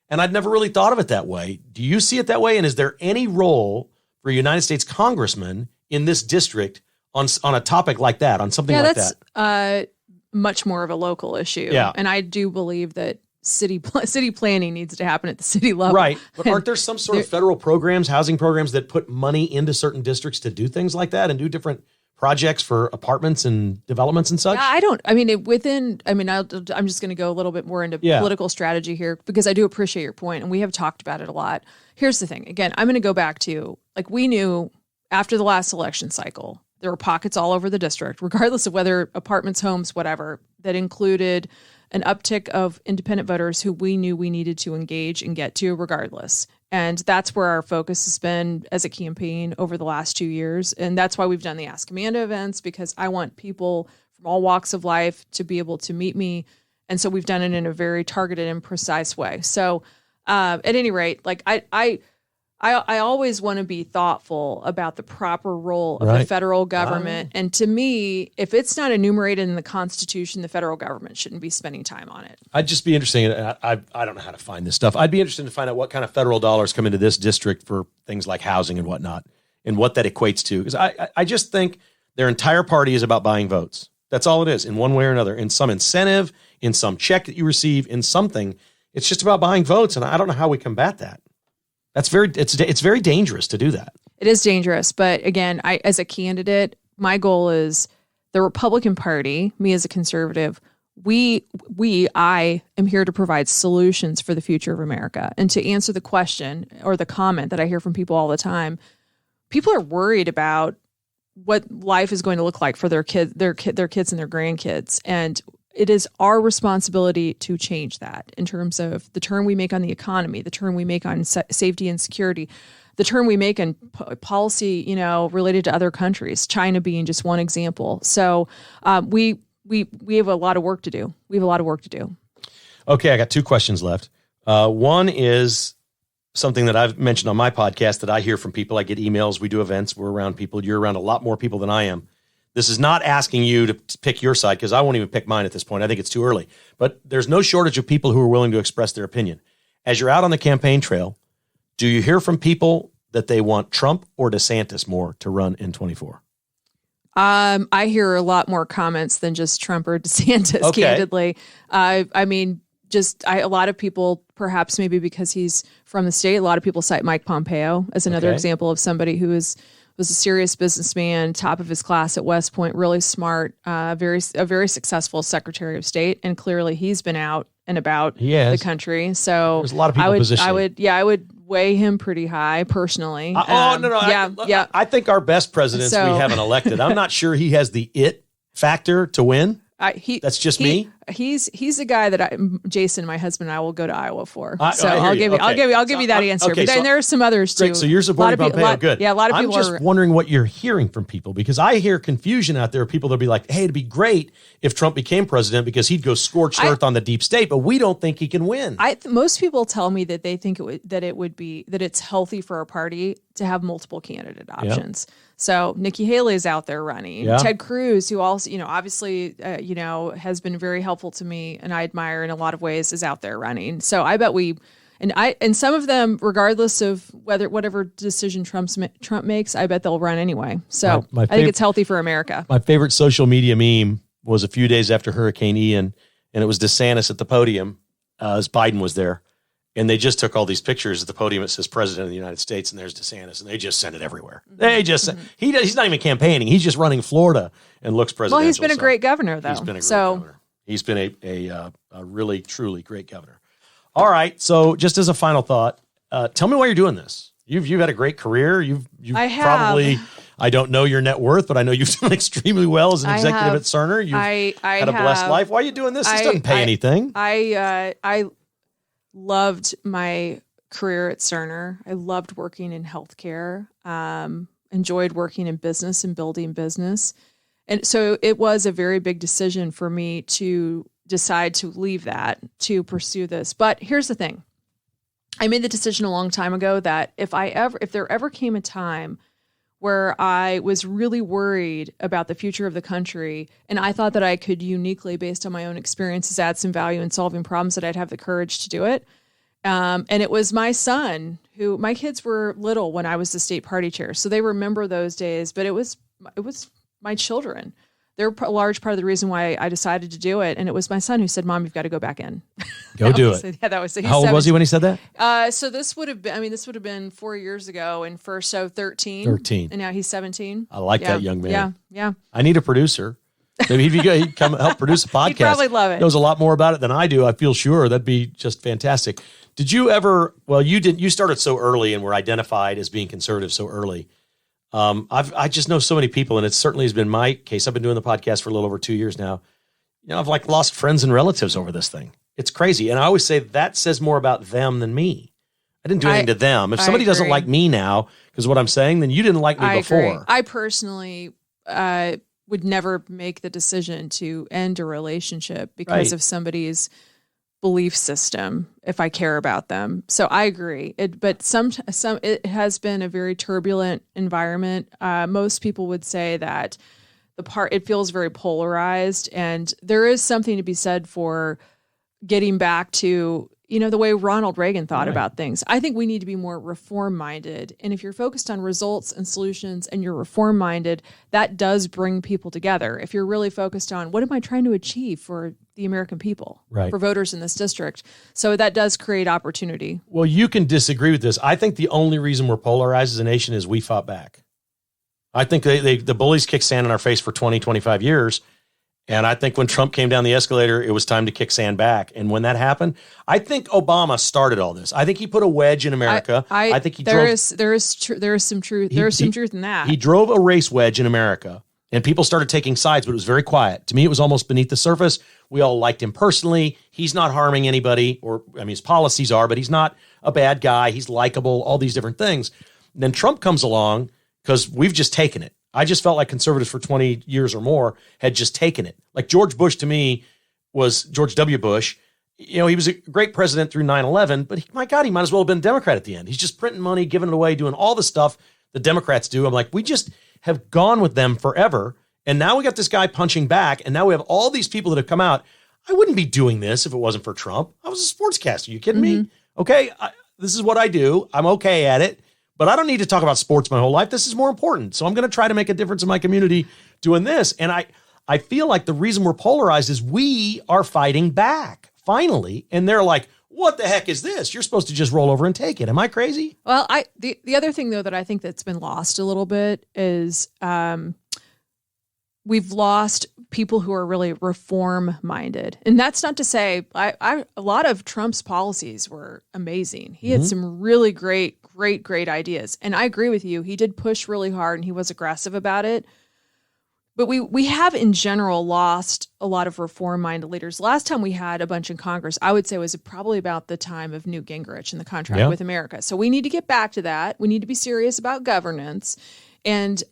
And I'd never really thought of it that way. Do you see it that way? And is there any role for a United States congressman in this district on a topic like that, on something like that? That's much more of a local issue. Yeah. And I do believe that city planning needs to happen at the city level. Right. But aren't there some sort of federal programs, housing programs that put money into certain districts to do things like that and do different projects for apartments and developments and such? I'm just going to go a little bit more into political strategy here because I do appreciate your point, and we have talked about it a lot. Here's the thing. Again, I'm going to go back to, we knew after the last election cycle, there were pockets all over the district, regardless of whether apartments, homes, whatever, that included an uptick of independent voters who we knew we needed to engage and get to regardless. And that's where our focus has been as a campaign over the last 2 years. And that's why we've done the Ask Amanda events, because I want people from all walks of life to be able to meet me. And so we've done it in a very targeted and precise way. So at any rate, I always want to be thoughtful about the proper role of the federal government. And to me, if it's not enumerated in the Constitution, the federal government shouldn't be spending time on it. I'd just be interesting. I don't know how to find this stuff. I'd be interested to find out what kind of federal dollars come into this district for things like housing and whatnot and what that equates to. Because I just think their entire party is about buying votes. That's all it is in one way or another, in some incentive, in some check that you receive, in something. It's just about buying votes. And I don't know how we combat that. It's very dangerous to do that. It is dangerous. But again, as a candidate, my goal is the Republican Party, me as a conservative, I am here to provide solutions for the future of America. And to answer the question or the comment that I hear from people all the time, people are worried about what life is going to look like for their kids and their grandkids. And it is our responsibility to change that in terms of the turn we make on the economy, the turn we make on safety and security, the turn we make in policy, related to other countries, China being just one example. So we have a lot of work to do. Okay, I got two questions left. One is something that I've mentioned on my podcast that I hear from people. I get emails. We do events. We're around people. You're around a lot more people than I am. This is not asking you to pick your side because I won't even pick mine at this point. I think it's too early. But there's no shortage of people who are willing to express their opinion. As you're out on the campaign trail, do you hear from people that they want Trump or DeSantis more to run in 24? I hear a lot more comments than just Trump or DeSantis, candidly. A lot of people, perhaps maybe because he's from the state, a lot of people cite Mike Pompeo as another example of somebody who is was a serious businessman, top of his class at West Point, really smart, a very successful Secretary of State, and clearly he's been out and about the country. So there's a lot of people positioning. I would weigh him pretty high personally. No. I think our best presidents we haven't elected. I'm not sure he has the it factor to win. That's just me. He's a guy that Jason, my husband, and I will go to Iowa for. So I'll give you that answer. Okay, but then there are some others too. Great, so you're supporting Pompeo. Good. Yeah, a lot of people. I'm just wondering what you're hearing from people, because I hear confusion out there. People that'll be like, "Hey, it'd be great if Trump became president because he'd go scorched earth on the deep state," but we don't think he can win. Most people tell me that they think that it's healthy for a party to have multiple candidate options. Yeah. So Nikki Haley is out there running. Yeah. Ted Cruz, who also, obviously, has been very helpful to me and I admire in a lot of ways, is out there running. So I bet and some of them, regardless of whatever decision Trump makes, I bet they'll run anyway. So I think it's healthy for America. My favorite social media meme was a few days after Hurricane Ian, and it was DeSantis at the podium as Biden was there. And they just took all these pictures at the podium. It says President of the United States, and there's DeSantis, and they just sent it everywhere. They just he's not even campaigning. He's just running Florida and looks presidential. Well, he's been a great governor, though. He's been a great governor. He's been a really, truly great governor. All right. So just as a final thought, tell me why you're doing this. You've had a great career. You've probably, I don't know your net worth, but I know you've done extremely well as an executive at Cerner. You've had a blessed life. Why are you doing this? This doesn't pay anything. I loved my career at Cerner. I loved working in healthcare, enjoyed working in business and building business. And so it was a very big decision for me to decide to leave that to pursue this. But here's the thing. I made the decision a long time ago that if there ever came a time where I was really worried about the future of the country, and I thought that I could uniquely, based on my own experiences, add some value in solving problems, that I'd have the courage to do it. And it was my son my kids were little when I was the state party chair, so they remember those days, but it was my children. They're a large part of the reason why I decided to do it. And it was my son who said, "Mom, you've got to go back in." Go do it. Yeah, that was. How old was he when he said that? So this would have been 4 years ago, and 13. 13. And now he's 17. I like that young man. Yeah. I need a producer. Maybe he'd be good. He'd come help produce a podcast. He'd probably love it. Knows a lot more about it than I do. I feel sure that'd be just fantastic. Did you ever? Well, you didn't. You started so early and were identified as being conservative so early. I just know so many people, and it certainly has been my case. I've been doing the podcast for a little over 2 years now. I've lost friends and relatives over this thing. It's crazy. And I always say that says more about them than me. I didn't do anything to them. If somebody doesn't like me now because of what I'm saying, then you didn't like me before. Agree. I personally would never make the decision to end a relationship because of somebody's belief system if I care about them. So I agree. But it has been a very turbulent environment. Most people would say that it feels very polarized, and there is something to be said for getting back to, the way Ronald Reagan thought about things. I think we need to be more reform-minded. And if you're focused on results and solutions and you're reform-minded, that does bring people together. If you're really focused on what am I trying to achieve for the American people, for voters in this district. So that does create opportunity. Well, you can disagree with this. I think the only reason we're polarized as a nation is we fought back. I think the bullies kicked sand in our face for 20, 25 years. And I think when Trump came down the escalator, it was time to kick sand back. And when that happened, I think Obama started all this. I think he put a wedge in America. I think there is some truth. There's some truth in that. He drove a race wedge in America, and people started taking sides, but it was very quiet. To me, it was almost beneath the surface. We all liked him personally. He's not harming anybody, his policies are, but he's not a bad guy. He's likable, all these different things. And then Trump comes along because we've just taken it. I just felt like conservatives for 20 years or more had just taken it. Like George Bush to me was George W. Bush. He was a great president through 9/11, but my God, he might as well have been a Democrat at the end. He's just printing money, giving it away, doing all the stuff the Democrats do. I'm like, we just have gone with them forever. And now we got this guy punching back. And now we have all these people that have come out. I wouldn't be doing this if it wasn't for Trump. I was a sportscaster. You kidding me? Okay. This is what I do. I'm okay at it. But I don't need to talk about sports my whole life. This is more important. So I'm going to try to make a difference in my community doing this. And I feel like the reason we're polarized is we are fighting back, finally. And they're like, what the heck is this? You're supposed to just roll over and take it. Am I crazy? Well, the other thing, though, that I think that's been lost a little bit is we've lost people who are really reform-minded. And that's not to say, a lot of Trump's policies were amazing. He had some really great ideas. And I agree with you. He did push really hard and he was aggressive about it. But we have, in general, lost a lot of reform-minded leaders. Last time we had a bunch in Congress, I would say, was probably about the time of Newt Gingrich and the contract with America. So we need to get back to that. We need to be serious about governance. And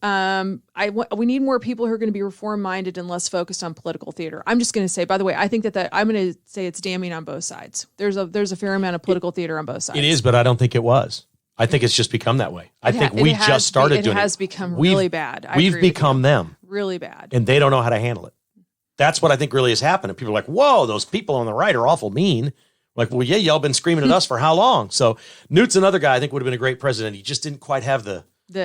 we need more people who are going to be reform-minded and less focused on political theater. I'm just going to say, by the way, I think that I'm going to say it's damning on both sides. There's a fair amount of political theater on both sides. It is, but I don't think it was. I think it's just become that way. I think we just started doing it. It has become really bad. We've become them. Really bad. And they don't know how to handle it. That's what I think really has happened. And people are like, whoa, those people on the right are awful mean. Like, well, yeah, y'all been screaming at us for how long? So Newt's another guy I think would have been a great president. He just didn't quite have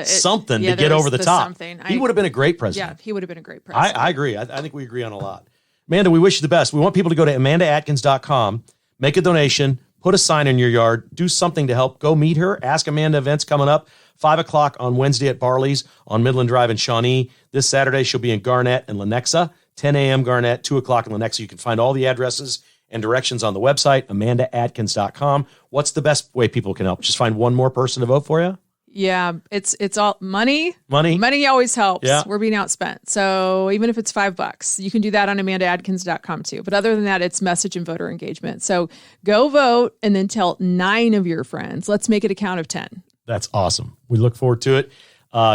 something to get over the top. He would have been a great president. Yeah, he would have been a great president. I agree. I think we agree on a lot. Amanda, we wish you the best. We want people to go to AmandaAtkins.com, make a donation, put a sign in your yard, do something to help. Go meet her. Ask Amanda events coming up. 5 o'clock on Wednesday at Barley's on Midland Drive in Shawnee. This Saturday, she'll be in Garnett and Lenexa. 10 a.m. Garnett, 2 o'clock in Lenexa. You can find all the addresses and directions on the website, AmandaAtkins.com. What's the best way people can help? Just find one more person to vote for you? Yeah, it's all money. Money always helps. Yeah. We're being outspent. So even if it's $5, you can do that on AmandaAtkins.com too. But other than that, it's message and voter engagement. So go vote and then tell 9 of your friends. Let's make it a count of 10. That's awesome. We look forward to it.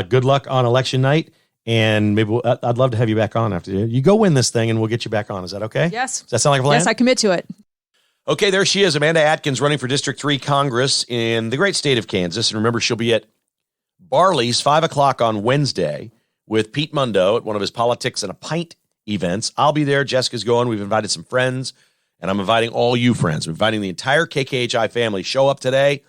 Good luck on election night. And maybe I'd love to have you back on after you go win this thing and we'll get you back on. Is that okay? Yes. Does that sound like a plan? Yes, I commit to it. Okay, there she is, Amanda Adkins, running for District 3 Congress in the great state of Kansas. And remember, she'll be at Barley's 5 o'clock on Wednesday with Pete Mundo at one of his Politics and a Pint events. I'll be there. Jessica's going. We've invited some friends, and I'm inviting all you friends. I'm inviting the entire KKHI family. Show up today,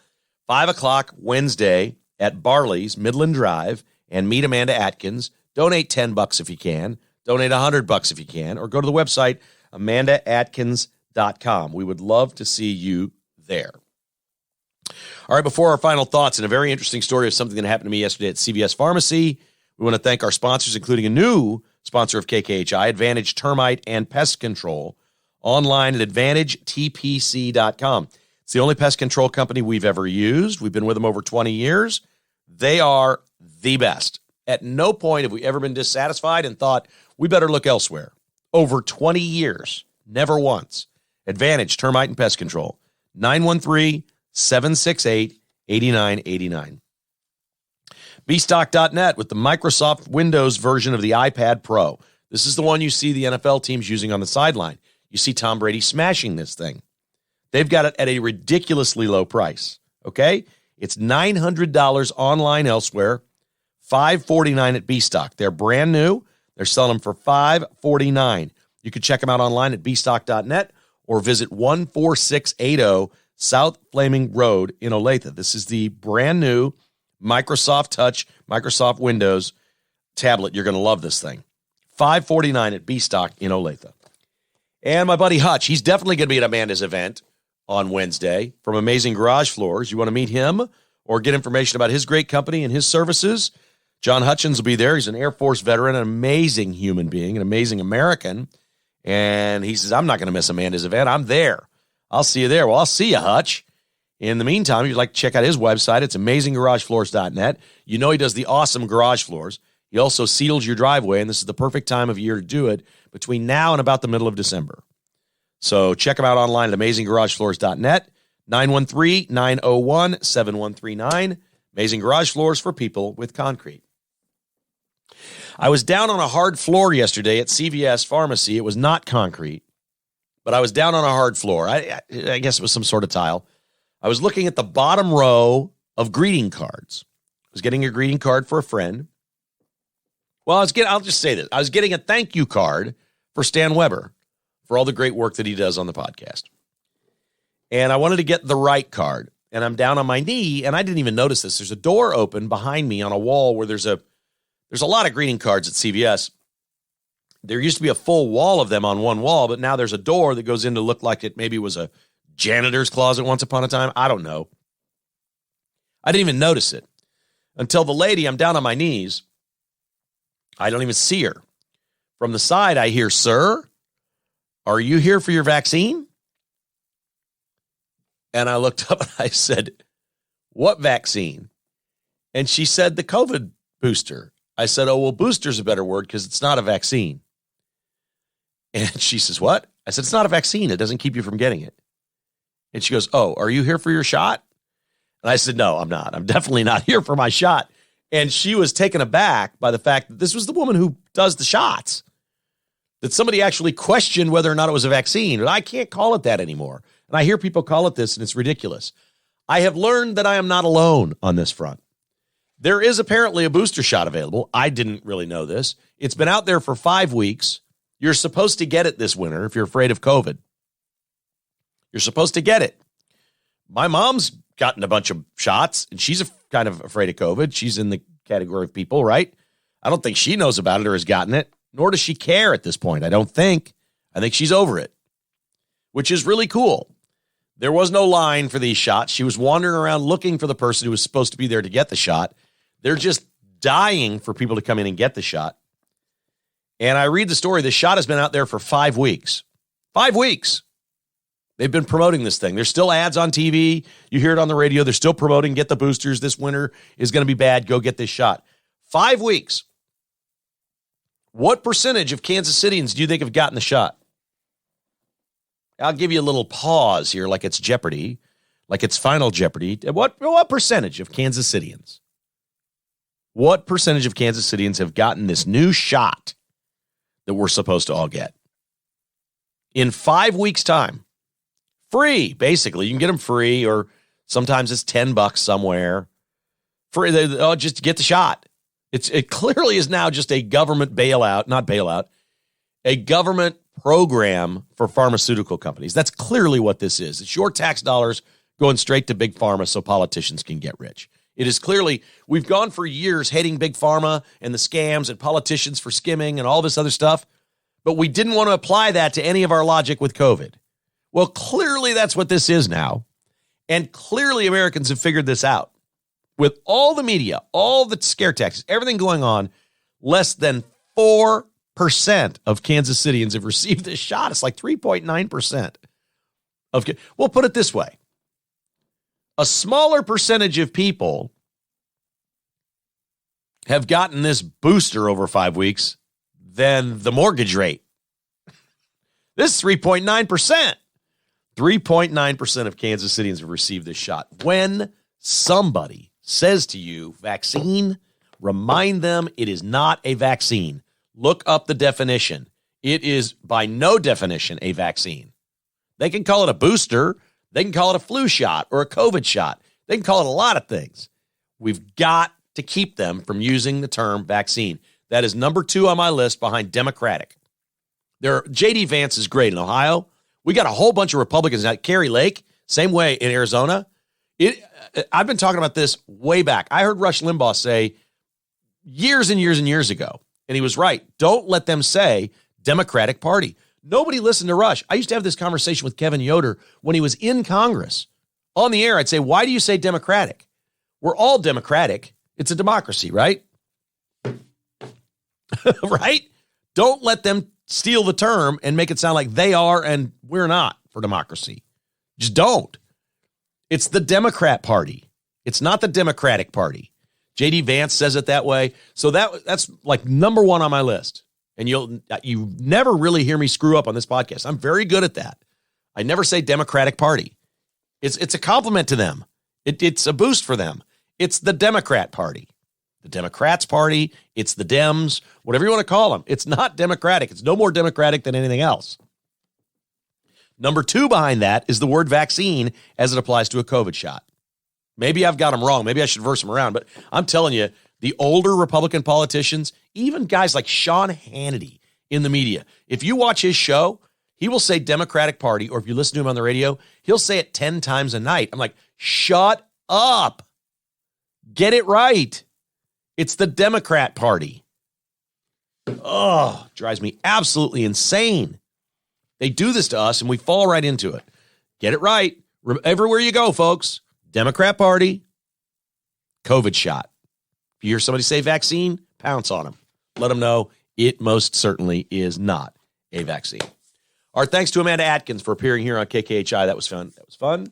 5 o'clock Wednesday at Barley's, Midland Drive, and meet Amanda Adkins. Donate $10 if you can. Donate $100 if you can. Or go to the website, AmandaAtkins.com. We would love to see you there. All right, before our final thoughts, and a very interesting story of something that happened to me yesterday at CVS Pharmacy, we want to thank our sponsors, including a new sponsor of KKHI, Advantage Termite and Pest Control, online at AdvantageTPC.com. It's the only pest control company we've ever used. We've been with them over 20 years. They are the best. At no point have we ever been dissatisfied and thought, we better look elsewhere. Over 20 years, never once. Advantage Termite and Pest Control, 913-768-8989. Bstock.net with the Microsoft Windows version of the iPad Pro. This is the one you see the NFL teams using on the sideline. You see Tom Brady smashing this thing. They've got it at a ridiculously low price, okay? It's $900 online elsewhere, $549 at Bstock. They're brand new. They're selling them for $549. You can check them out online at bstock.net or visit 14680 South Flaming Road in Olathe. This is the brand new Microsoft Touch, Microsoft Windows tablet. You're going to love this thing. $549 at Bstock in Olathe. And my buddy Hutch, he's definitely going to be at Amanda's event on Wednesday from Amazing Garage Floors. You want to meet him or get information about his great company and his services? John Hutchins will be there. He's an Air Force veteran, an amazing human being, an amazing American. And he says, I'm not going to miss Amanda's event. I'm there. I'll see you there. Well, I'll see you, Hutch. In the meantime, if you'd like to check out his website, it's AmazingGarageFloors.net. You know he does the awesome garage floors. He also seals your driveway, and this is the perfect time of year to do it between now and about the middle of December. So check him out online at AmazingGarageFloors.net, 913-901-7139. Amazing Garage Floors for people with concrete. I was down on a hard floor yesterday at CVS Pharmacy. It was not concrete, but I was down on a hard floor. I guess it was some sort of tile. I was looking at the bottom row of greeting cards. I was getting a greeting card for a friend. Well, I'll just say this. I was getting a thank you card for Stan Weber for all the great work that he does on the podcast. And I wanted to get the right card. And I'm down on my knee, and I didn't even notice this. There's a door open behind me on a wall where there's a lot of greeting cards at CVS. There used to be a full wall of them on one wall, but now there's a door that goes in to look like it maybe was a janitor's closet once upon a time. I don't know. I didn't even notice it until the lady, I'm down on my knees. I don't even see her. From the side, I hear, "Sir, are you here for your vaccine?" And I looked up and I said, "What vaccine?" And she said, "The COVID booster." I said, "Oh, well, booster's a better word because it's not a vaccine." And she says, "What?" I said, "It's not a vaccine. It doesn't keep you from getting it." And she goes, "Oh, are you here for your shot?" And I said, "No, I'm not. I'm definitely not here for my shot." And she was taken aback by the fact that this was the woman who does the shots, that somebody actually questioned whether or not it was a vaccine. And I can't call it that anymore. And I hear people call it this, and it's ridiculous. I have learned that I am not alone on this front. There is apparently a booster shot available. I didn't really know this. It's been out there for 5 weeks. You're supposed to get it this winter if you're afraid of COVID. You're supposed to get it. My mom's gotten a bunch of shots, and she's kind of afraid of COVID. She's in the category of people, right? I don't think she knows about it or has gotten it, nor does she care at this point. I don't think. I think she's over it, which is really cool. There was no line for these shots. She was wandering around looking for the person who was supposed to be there to get the shot. They're just dying for people to come in and get the shot. And I read the story. The shot has been out there for 5 weeks. 5 weeks. They've been promoting this thing. There's still ads on TV. You hear it on the radio. They're still promoting, get the boosters. This winter is going to be bad. Go get this shot. 5 weeks. What percentage of Kansas Cityans do you think have gotten the shot? I'll give you a little pause here, like it's Jeopardy, like it's Final Jeopardy. What percentage of Kansas Cityans? What percentage of Kansas Cityans have gotten this new shot that we're supposed to all get? In 5 weeks' time. Free, basically. You can get them free, or sometimes it's $10 somewhere. Free, just to get the shot. It clearly is now just a government a government program for pharmaceutical companies. That's clearly what this is. It's your tax dollars going straight to big pharma so politicians can get rich. It is clearly, we've gone for years hating big pharma and the scams and politicians for skimming and all this other stuff, but we didn't want to apply that to any of our logic with COVID. Well, clearly that's what this is now. And clearly Americans have figured this out. With all the media, all the scare tactics, everything going on, less than 4% of Kansas Cityans have received this shot. It's like 3.9% of. We'll put it this way. A smaller percentage of people have gotten this booster over 5 weeks than the mortgage rate. This is 3.9%. 3.9% of Kansas Cityans have received this shot. When somebody says to you, vaccine, remind them it is not a vaccine. Look up the definition. It is by no definition a vaccine. They can call it a booster. They can call it a flu shot or a COVID shot. They can call it a lot of things. We've got to keep them from using the term vaccine. That is number 2 on my list behind Democratic. J.D. Vance is great in Ohio. We got a whole bunch of Republicans now. Kerry Lake, same way in Arizona. I've been talking about this way back. I heard Rush Limbaugh say years and years and years ago, and he was right. Don't let them say Democratic Party. Nobody listened to Rush. I used to have this conversation with Kevin Yoder when he was in Congress. On the air, I'd say, why do you say Democratic? We're all Democratic. It's a democracy, right? Right? Don't let them steal the term and make it sound like they are and we're not for democracy. Just don't. It's the Democrat Party. It's not the Democratic Party. J.D. Vance says it that way. So that's like number 1 on my list. And you never really hear me screw up on this podcast. I'm very good at that. I never say Democratic Party. It's a compliment to them. It's a boost for them. It's the Democrat Party. The Democrats Party. It's the Dems. Whatever you want to call them. It's not Democratic. It's no more Democratic than anything else. Number 2 behind that is the word vaccine as it applies to a COVID shot. Maybe I've got them wrong. Maybe I should reverse them around. But I'm telling you, the older Republican politicians, even guys like Sean Hannity in the media, if you watch his show, he will say Democratic Party, or if you listen to him on the radio, he'll say it 10 times a night. I'm like, shut up. Get it right. It's the Democrat Party. Oh, drives me absolutely insane. They do this to us, and we fall right into it. Get it right. Everywhere you go, folks. Democrat Party, COVID shot. If you hear somebody say vaccine, pounce on them. Let them know it most certainly is not a vaccine. Our thanks to Amanda Adkins for appearing here on KKHI. That was fun.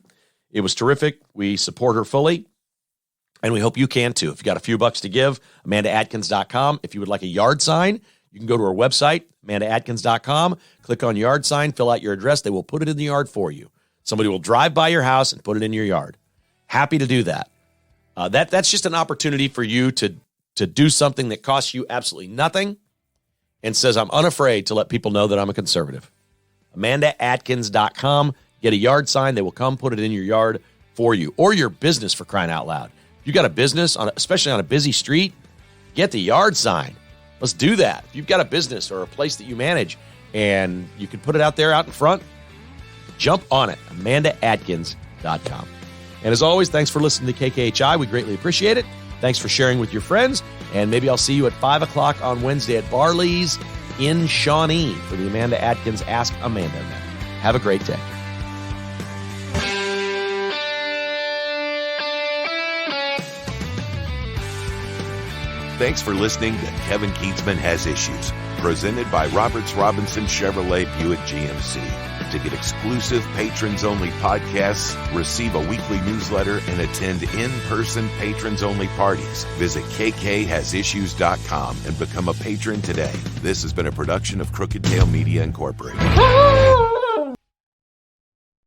It was terrific. We support her fully, and we hope you can too. If you got a few bucks to give, AmandaAdkins.com. If you would like a yard sign, you can go to our website, AmandaAdkins.com, click on yard sign, fill out your address. They will put it in the yard for you. Somebody will drive by your house and put it in your yard. Happy to do that. That's just an opportunity for you to do something that costs you absolutely nothing and says, I'm unafraid to let people know that I'm a conservative. AmandaAdkins.com. Get a yard sign. They will come put it in your yard for you or your business, for crying out loud. If you got a business, especially on a busy street, get the yard sign. Let's do that. If you've got a business or a place that you manage and you can put it out there out in front, jump on it. AmandaAdkins.com. And as always, thanks for listening to KKHI. We greatly appreciate it. Thanks for sharing with your friends. And maybe I'll see you at 5 o'clock on Wednesday at Barley's in Shawnee for the Amanda Adkins Ask Amanda event. Have a great day. Thanks for listening to Kevin Keatsman Has Issues, presented by Roberts Robinson Chevrolet Buick GMC. To get exclusive patrons-only podcasts, receive a weekly newsletter, and attend in-person patrons-only parties, visit KKHasIssues.com and become a patron today. This has been a production of Crooked Tail Media Incorporated.